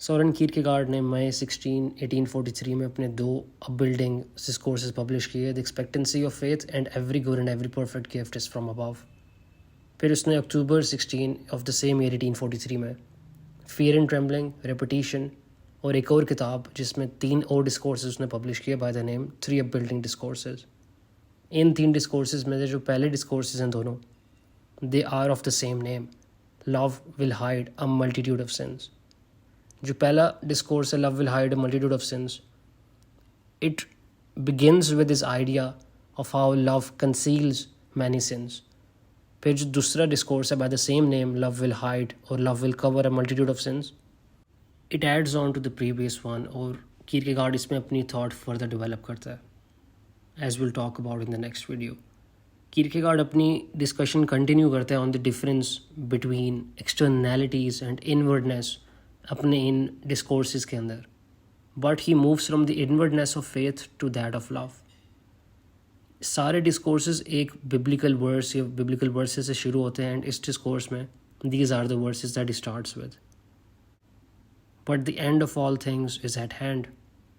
सोरेन कीरकेगार्ड ने मई 1843 में अपने 2 अपबिल्डिंग डिस्कोर्सेस पब्लिश किए, the expectancy of faith and every good and every perfect gift is from above. फिर उसने अक्टूबर 16 ऑफ द सेम ईयर 1843 में फियर एंड ट्रेम्बलिंग, रेपिटेशन और एक और किताब जिसमें 3 और डिस्कोर्सेस उसने पब्लिश किए by the name 3 upbuilding discourses. इन 3 डिस्कोर्सेस में से जो पहले डिस्कोर्सेस हैं दोनों, they are of the same name, love will hide a multitude of sins. जो पहला डिस्कोर्स है, love will hide a multitude of sins, it begins with this idea of how love conceals many sins. फिर जो दूसरा discourse है by the same name, love will hide or love will cover a multitude of sins, it adds on to the previous one, और Kierkegaard इसमें अपनी thought further develop करता है, as will talk about in the next video. Kierkegaard अपनी discussion continue करते हैं on the difference between externalities and inwardness अपने इन डिस्कोर्सेस के अंदर, but he moves from the inwardness of faith to that of love. सारे discourses एक biblical verse या बिब्लिकल वर्सेस से शुरू होते हैं, एंड इस डिस्कोर्स में these are the verses that he starts with, but the end of all things is at hand,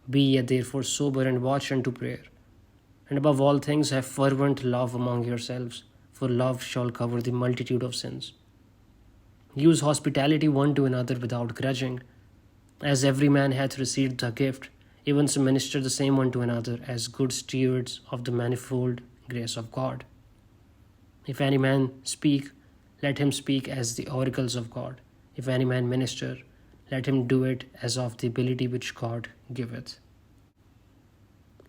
be ye therefore sober and watch unto prayer, and above all things have fervent love among yourselves, for love shall cover the multitude of sins. Use hospitality one to another without grudging, as every man hath received the gift, even so minister the same one to another as good stewards of the manifold grace of God. If any man speak, let him speak as the oracles of God. If any man minister, let him do it as of the ability which God giveth.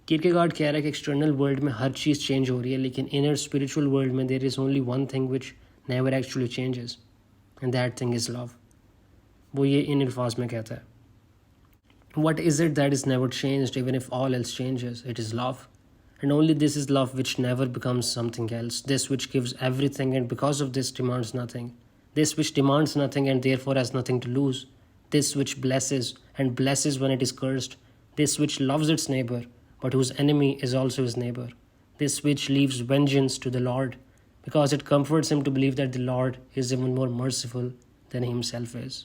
कीरकेगार्ड कह रहा है कि external world में हर चीज़ change हो रही है, लेकिन inner spiritual world में there is only one thing which never actually changes, and that thing is love. वो ये इन अल्फाज में कहता है, what is it that is never changed even if all else changes? It is love. And only this is love which never becomes something else. This which gives everything and because of this demands nothing. This which demands nothing and therefore has nothing to lose. This which blesses and blesses when it is cursed. This which loves its neighbor but whose enemy is also his neighbor. This which leaves vengeance to the Lord because it comforts him to believe that the Lord is even more merciful than he himself is.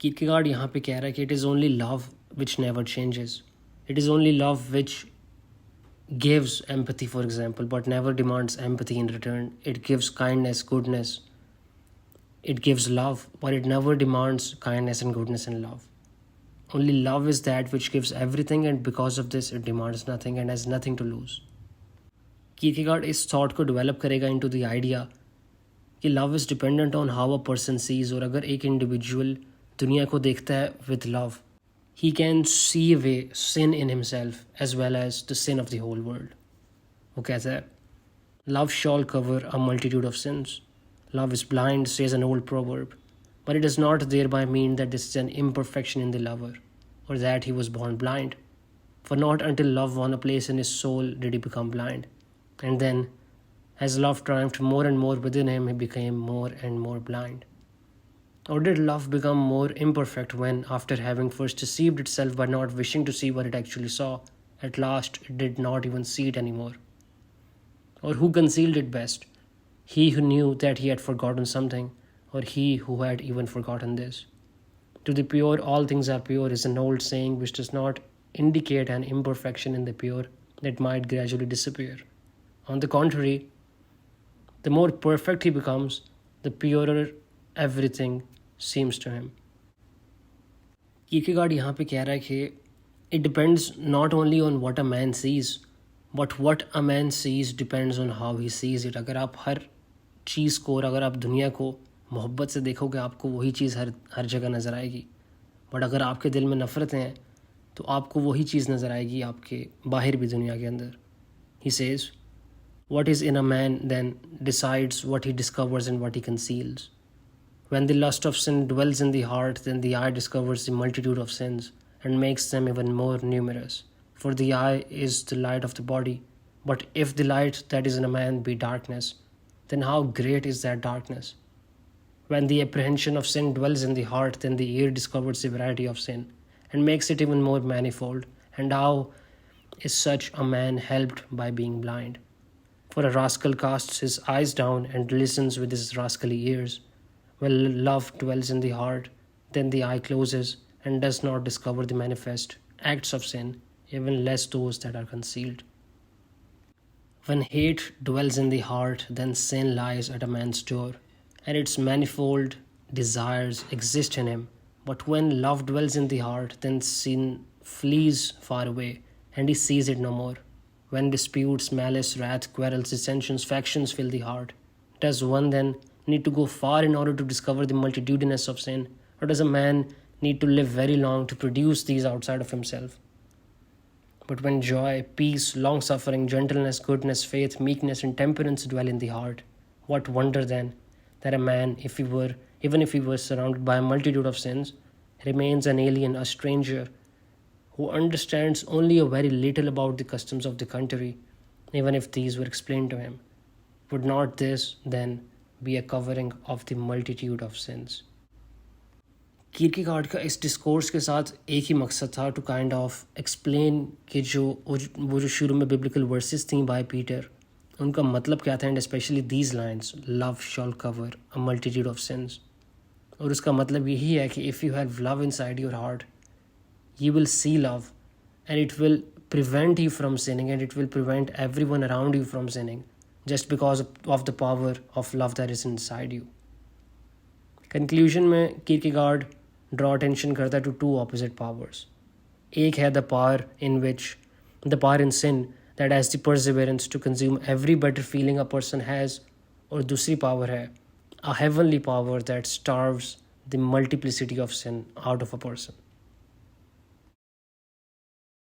कीरकेगार्ड यहाँ पे कह रहा है कि it is only love which never changes, it is only love which gives empathy for example but never demands empathy in return, it gives kindness, goodness, it gives love but it never demands kindness and goodness in love. Only love is that which gives everything and because of this it demands nothing and has nothing to lose. Kierkegaard इस thought को develop करेगा into the idea कि love is dependent on how a person sees, और अगर एक individual दुनिया को देखता है with love, he can see away sin in himself as well as the sin of the whole world. वो कहता है, love shall cover a multitude of sins, love is blind says an old proverb, but it does not thereby mean that this is an imperfection in the lover or that he was born blind, for not until love won a place in his soul did he become blind, and then as love triumphed more and more within him he became more and more blind. Or did love become more imperfect when, after having first deceived itself by not wishing to see what it actually saw, at last it did not even see it anymore? Or who concealed it best? He who knew that he had forgotten something, or he who had even forgotten this? To the pure all things are pure is an old saying which does not indicate an imperfection in the pure that might gradually disappear. On the contrary, the more perfect he becomes, the purer everything seems to him. कीरकेगार्ड यहाँ पे कह रहा है कि it depends not only on what a man sees, but what a man sees depends on how he sees it. अगर आप हर चीज़ को और अगर आप दुनिया को मोहब्बत से देखोगे, आपको वही चीज़ हर जगह नज़र आएगी. बट अगर आपके दिल में नफ़रतें हैं तो आपको वही चीज़ नज़र आएगी आपके बाहर भी दुनिया के अंदर. He says, what is in a man then decides what he discovers and what he conceals. When the lust of sin dwells in the heart, then the eye discovers the multitude of sins and makes them even more numerous. For the eye is the light of the body. But if the light that is in a man be darkness, then how great is that darkness? When the apprehension of sin dwells in the heart, then the ear discovers the variety of sin and makes it even more manifold. And how is such a man helped by being blind? For a rascal casts his eyes down and listens with his rascally ears. When love dwells in the heart, then the eye closes and does not discover the manifest acts of sin, even less those that are concealed. When hate dwells in the heart, then sin lies at a man's door, and its manifold desires exist in him. But when love dwells in the heart, then sin flees far away, and he sees it no more. When disputes, malice, wrath, quarrels, dissensions, factions fill the heart, does one then need to go far in order to discover the multitudinous of sin, or does a man need to live very long to produce these outside of himself? But when joy, peace, long-suffering, gentleness, goodness, faith, meekness, and temperance dwell in the heart, what wonder then that a man, even if he were surrounded by a multitude of sins, remains an alien, a stranger, who understands only a very little about the customs of the country, even if these were explained to him. Would not this, then, be a covering of the multitude of sins? Kierkegaard का इस discourse के साथ एक ही मकसद था, to kind of explain कि वो जो शुरू में बिब्लिकल वर्सेस थी बाय पीटर, उनका मतलब क्या था, and specially these lines, love shall cover a multitude of since. और उसका मतलब यही है कि if you have love inside your heart, you will see love, and it will prevent you from sinning, and it will prevent everyone around you from sinning, just because of the power of love that is inside you. Conclusion में Kierkegaard draw attention करता है to two opposite powers. एक है the power in sin that has the perseverance to consume every better feeling a person has, और दूसरी power है a heavenly power that starves the multiplicity of sin out of a person.